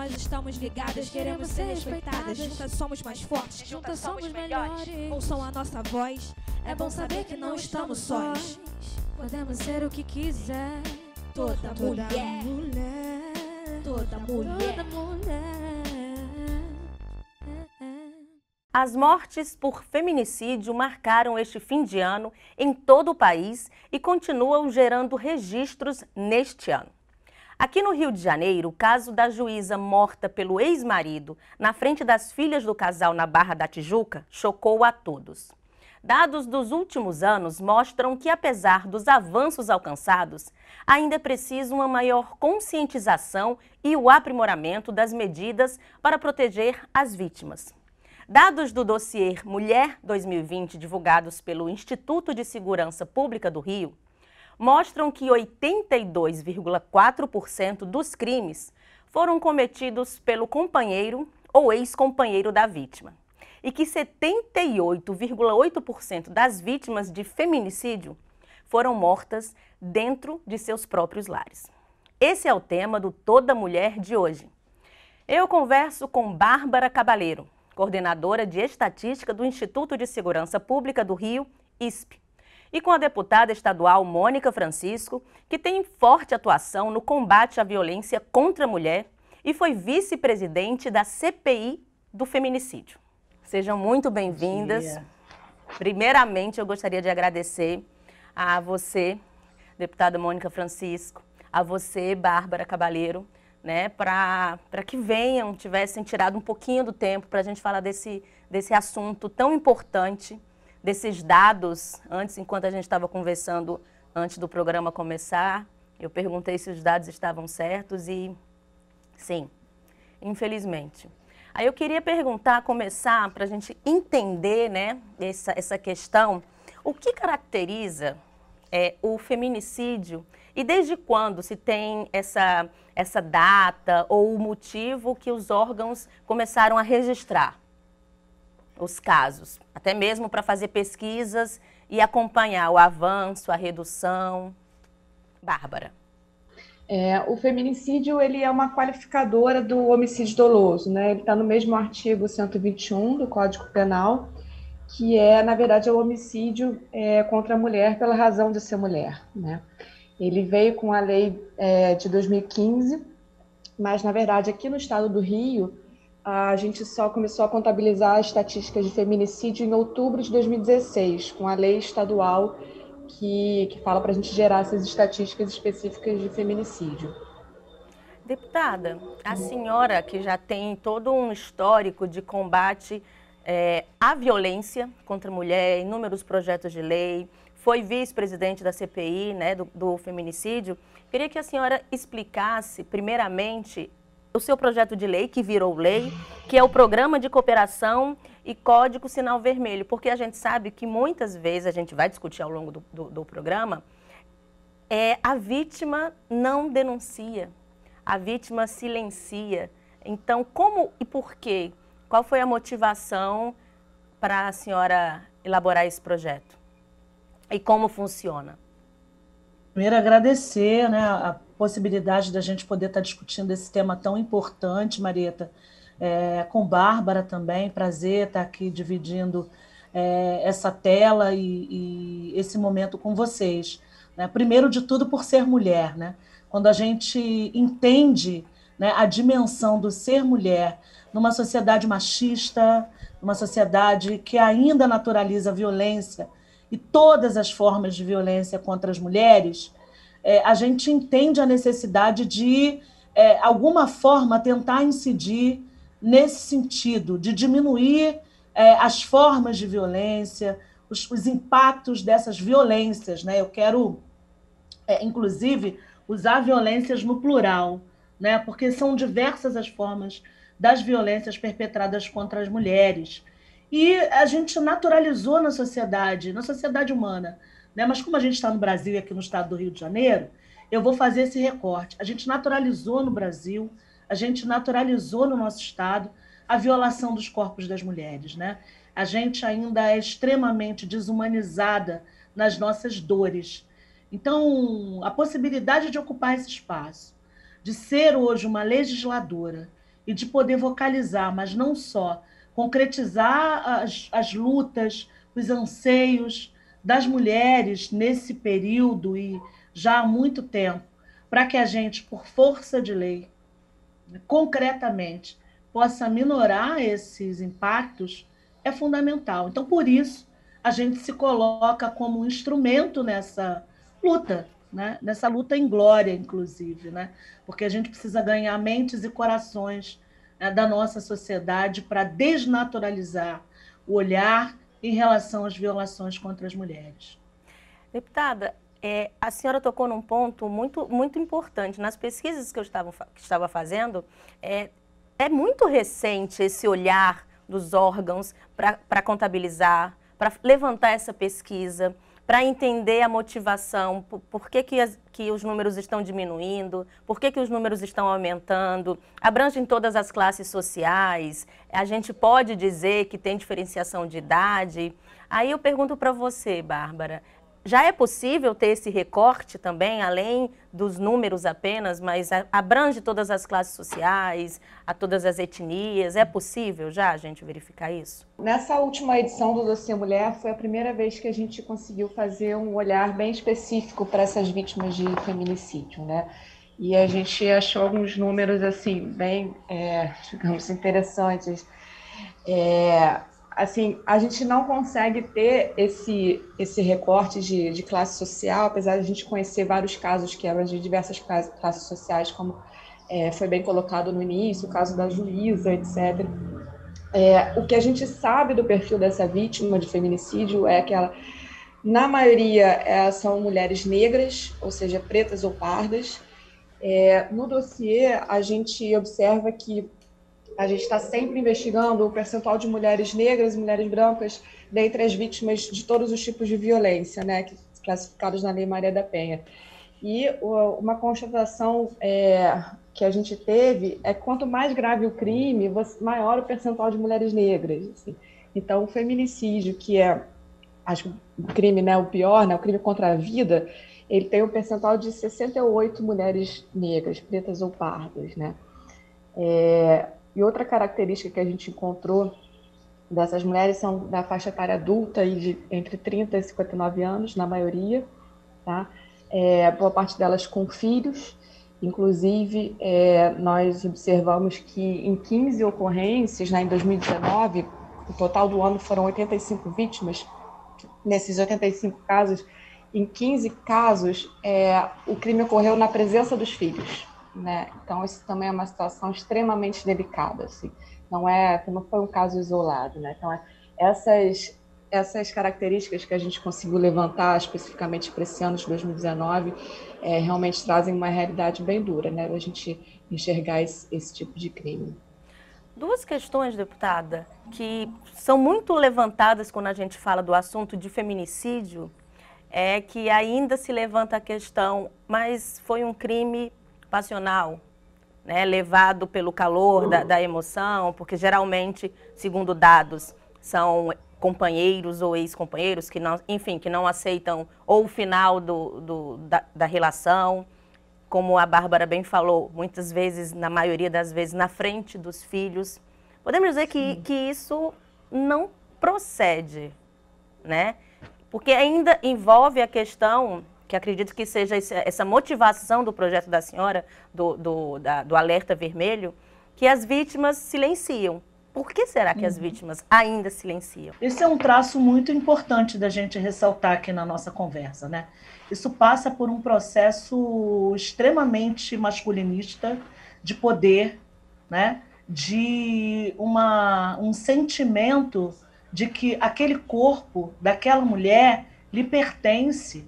nós estamos ligadas, queremos ser respeitadas. Juntas somos mais fortes, juntas somos melhores. Ouçam a nossa voz, é bom saber que não estamos sós. Podemos ser o que quiser. Toda mulher, toda mulher. As mortes por feminicídio marcaram este fim de ano em todo o país e continuam gerando registros neste ano. Aqui no Rio de Janeiro, o caso da juíza morta pelo ex-marido na frente das filhas do casal na Barra da Tijuca chocou a todos. Dados dos últimos anos mostram que, apesar dos avanços alcançados, ainda é preciso uma maior conscientização e o aprimoramento das medidas para proteger as vítimas. Dados do dossiê Mulher 2020, divulgados pelo Instituto de Segurança Pública do Rio, mostram que 82,4% dos crimes foram cometidos pelo companheiro ou ex-companheiro da vítima e que 78,8% das vítimas de feminicídio foram mortas dentro de seus próprios lares. Esse é o tema do Toda Mulher de hoje. Eu converso com Bárbara Cabaleiro, coordenadora de Estatística do Instituto de Segurança Pública do Rio, ISP, e com a deputada estadual Mônica Francisco, que tem forte atuação no combate à violência contra a mulher e foi vice-presidente da CPI do feminicídio. Sejam muito bem-vindas. Primeiramente, eu gostaria de agradecer a você, deputada Mônica Francisco, a você, Bárbara Cabaleiro, né, para que tivessem tirado um pouquinho do tempo para a gente falar desse assunto tão importante, desses dados. Antes, enquanto a gente estava conversando, antes do programa começar, eu perguntei se os dados estavam certos e sim, infelizmente. Aí eu queria começar para a gente entender, né, essa questão, o que caracteriza o feminicídio e desde quando se tem essa data ou o motivo que os órgãos começaram a registrar os casos, até mesmo para fazer pesquisas e acompanhar o avanço, a redução. Bárbara. O feminicídio ele é uma qualificadora do homicídio doloso, né? Ele está no mesmo artigo 121 do Código Penal, que na verdade, o homicídio contra a mulher pela razão de ser mulher, né? Ele veio com a lei de 2015, mas, na verdade, aqui no estado do Rio, a gente só começou a contabilizar as estatísticas de feminicídio em outubro de 2016, com a lei estadual que fala para a gente gerar essas estatísticas específicas de feminicídio. Deputada, a senhora que já tem todo um histórico de combate à violência contra a mulher, inúmeros projetos de lei, foi vice-presidente da CPI, né, do feminicídio. Queria que a senhora explicasse, primeiramente, o seu projeto de lei, que virou lei, que é o Programa de Cooperação e Código Sinal Vermelho, porque a gente sabe que muitas vezes, a gente vai discutir ao longo do programa, a vítima não denuncia, a vítima silencia. Então, como e por quê? Qual foi a motivação para a senhora elaborar esse projeto? E como funciona? Primeiro, agradecer, né, a possibilidade da gente poder estar discutindo esse tema tão importante, Marieta, com Bárbara também. Prazer estar aqui dividindo essa tela e esse momento com vocês. Né? Primeiro de tudo, por ser mulher. Né? Quando a gente entende, né, a dimensão do ser mulher numa sociedade machista, numa sociedade que ainda naturaliza a violência e todas as formas de violência contra as mulheres, a gente entende a necessidade de, alguma forma, tentar incidir nesse sentido, de diminuir as formas de violência, os impactos dessas violências. Né? Eu quero, inclusive, usar violências no plural, né? Porque são diversas as formas das violências perpetradas contra as mulheres. E a gente naturalizou na sociedade humana, né? Mas como a gente está no Brasil e aqui no estado do Rio de Janeiro, eu vou fazer esse recorte. A gente naturalizou no Brasil, a gente naturalizou no nosso estado a violação dos corpos das mulheres, né? A gente ainda é extremamente desumanizada nas nossas dores. Então, a possibilidade de ocupar esse espaço, de ser hoje uma legisladora e de poder vocalizar, mas não só, concretizar as lutas, os anseios das mulheres nesse período e já há muito tempo, para que a gente, por força de lei, concretamente, possa minorar esses impactos, é fundamental. Então, por isso, a gente se coloca como um instrumento nessa luta, né? Nessa luta em glória, inclusive, né? Porque a gente precisa ganhar mentes e corações, né, da nossa sociedade para desnaturalizar o olhar em relação às violações contra as mulheres. Deputada, a senhora tocou num ponto muito importante. Nas pesquisas que eu estava fazendo, é muito recente esse olhar dos órgãos para contabilizar, para levantar essa pesquisa, para entender a motivação, por que os números estão diminuindo, por que os números estão aumentando, abrange em todas as classes sociais, a gente pode dizer que tem diferenciação de idade. Aí eu pergunto para você, Bárbara, já é possível ter esse recorte também, além dos números apenas, mas abrange todas as classes sociais, a todas as etnias? É possível já a gente verificar isso? Nessa última edição do Dossiê Mulher, foi a primeira vez que a gente conseguiu fazer um olhar bem específico para essas vítimas de feminicídio, né? E a gente achou alguns números, assim, bem, digamos, interessantes. Assim, a gente não consegue ter esse recorte de classe social, apesar de a gente conhecer vários casos que eram de diversas classes sociais, como foi bem colocado no início, o caso da Juíza, etc. O que a gente sabe do perfil dessa vítima de feminicídio é que ela, na maioria, são mulheres negras, ou seja, pretas ou pardas. No dossiê, a gente observa que a gente está sempre investigando o percentual de mulheres negras e mulheres brancas dentre as vítimas de todos os tipos de violência, né, classificados na Lei Maria da Penha. E uma constatação que a gente teve é que quanto mais grave o crime, maior o percentual de mulheres negras. Assim. Então, o feminicídio, que é o crime, né, o pior, né, o crime contra a vida, ele tem um percentual de 68 mulheres negras, pretas ou pardas, né? E outra característica que a gente encontrou dessas mulheres são da faixa etária adulta, e entre 30 e 59 anos, na maioria, tá? Boa parte delas com filhos. Inclusive, nós observamos que em 15 ocorrências, né, em 2019, o total do ano foram 85 vítimas. Nesses 85 casos, em 15 casos, o crime ocorreu na presença dos filhos. Né? Então, isso também é uma situação extremamente delicada, assim. Não foi um caso isolado, né? Então, essas características que a gente conseguiu levantar especificamente para esse ano de 2019 realmente trazem uma realidade bem dura, né? A gente enxergar esse tipo de crime. Duas questões, deputada, que são muito levantadas quando a gente fala do assunto de feminicídio, é que ainda se levanta a questão, mas foi um crime passional, né, levado pelo calor da emoção, porque geralmente, segundo dados, são companheiros ou ex-companheiros que não, enfim, que não aceitam ou o final da relação, como a Bárbara bem falou, muitas vezes, na maioria das vezes, na frente dos filhos. Podemos dizer que isso não procede, né? Porque ainda envolve a questão, que acredito que seja essa motivação do projeto da senhora, do alerta vermelho, que as vítimas silenciam. Por que será que as vítimas ainda silenciam? Esse é um traço muito importante da gente ressaltar aqui na nossa conversa, né? Isso passa por um processo extremamente masculinista de poder, né? De um sentimento de que aquele corpo daquela mulher lhe pertence.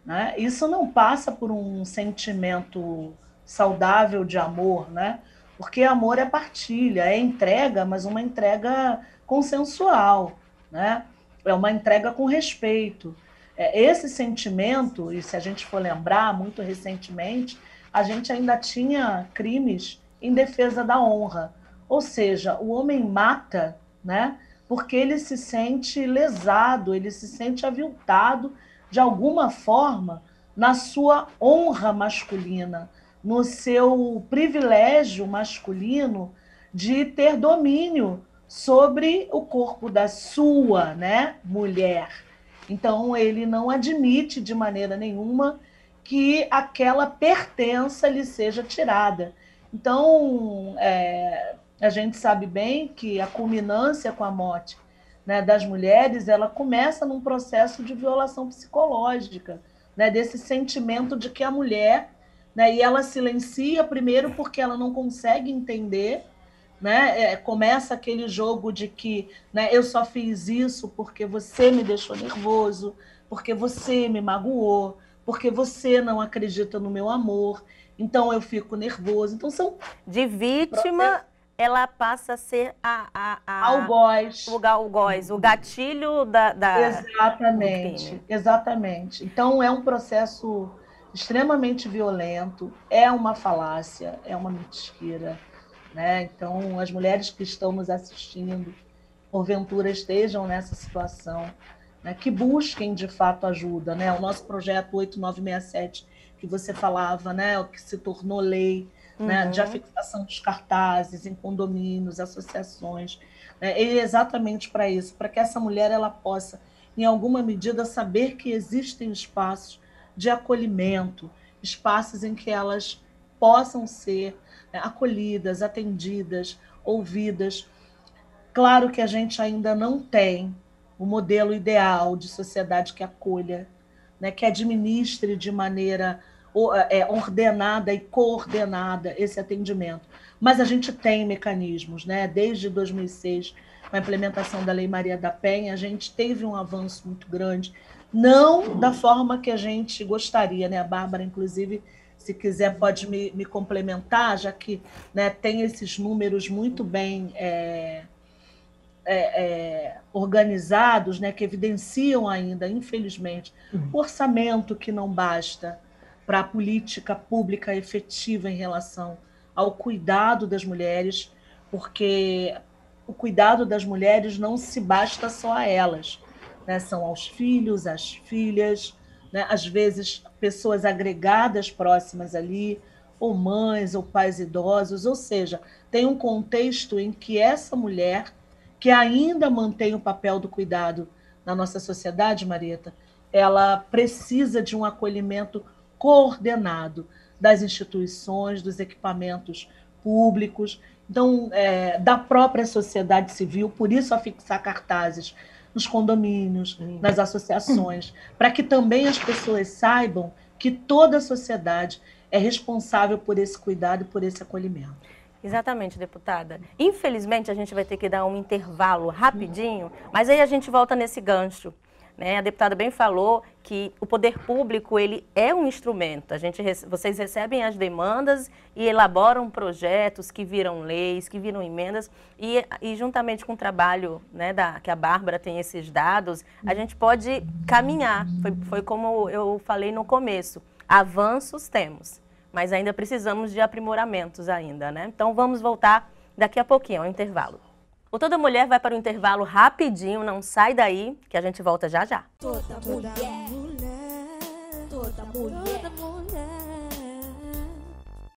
Né? Isso não passa por um sentimento saudável de amor, né? Porque amor é partilha, é entrega, mas uma entrega consensual, né? É uma entrega com respeito. Esse sentimento, e se a gente for lembrar, muito recentemente, a gente ainda tinha crimes em defesa da honra. Ou seja, o homem mata, né? Porque ele se sente lesado, ele se sente aviltado de alguma forma, na sua honra masculina, no seu privilégio masculino, de ter domínio sobre o corpo da sua, né, mulher. Então, ele não admite de maneira nenhuma que aquela pertença lhe seja tirada. Então, a gente sabe bem que a culminância com a morte, né, das mulheres, ela começa num processo de violação psicológica, né, desse sentimento de que a mulher, né, e ela silencia primeiro porque ela não consegue entender, né, começa aquele jogo de que, né, eu só fiz isso porque você me deixou nervoso, porque você me magoou, porque você não acredita no meu amor, então eu fico nervoso. Então são de vítima, ela passa a ser algoz. O algoz, o gatilho da Exatamente, exatamente. Então é um processo extremamente violento, é uma falácia, é uma mentira, né? Então as mulheres que estão nos assistindo, porventura estejam nessa situação, né, que busquem de fato ajuda, né? O nosso projeto 8967, que você falava, né, o que se tornou lei, né, de afixação dos cartazes em condomínios, associações, né, é exatamente para isso, para que essa mulher ela possa, em alguma medida, saber que existem espaços de acolhimento, espaços em que elas possam ser, né, acolhidas, atendidas, ouvidas. Claro que a gente ainda não tem o modelo ideal de sociedade que acolha, né, que administre de maneira ordenada e coordenada esse atendimento. Mas a gente tem mecanismos, né? Desde 2006, com a implementação da Lei Maria da Penha, a gente teve um avanço muito grande, não da forma que a gente gostaria, né? A Bárbara, inclusive, se quiser, pode me complementar, já que, né, tem esses números muito bem organizados, né, que evidenciam ainda, infelizmente, o orçamento que não basta para a política pública efetiva em relação ao cuidado das mulheres, porque o cuidado das mulheres não se basta só a elas, né? São aos filhos, às filhas, né? Às vezes pessoas agregadas próximas ali, ou mães, ou pais idosos, ou seja, tem um contexto em que essa mulher, que ainda mantém o papel do cuidado na nossa sociedade, Marieta, ela precisa de um acolhimento coordenado das instituições, dos equipamentos públicos, então, da própria sociedade civil, por isso afixar cartazes nos condomínios, nas associações, para que também as pessoas saibam que toda a sociedade é responsável por esse cuidado e por esse acolhimento. Exatamente, deputada. Infelizmente, a gente vai ter que dar um intervalo rapidinho, mas aí a gente volta nesse gancho, né? A deputada bem falou que o poder público ele é um instrumento. Vocês recebem as demandas e elaboram projetos que viram leis, que viram emendas e juntamente com o trabalho, né, que a Bárbara tem esses dados, a gente pode caminhar. Foi como eu falei no começo, avanços temos, mas ainda precisamos de aprimoramentos ainda, né? Então vamos voltar daqui a pouquinho, ao intervalo. O Toda Mulher vai para o intervalo rapidinho, não sai daí, que a gente volta já já. Toda mulher, toda mulher.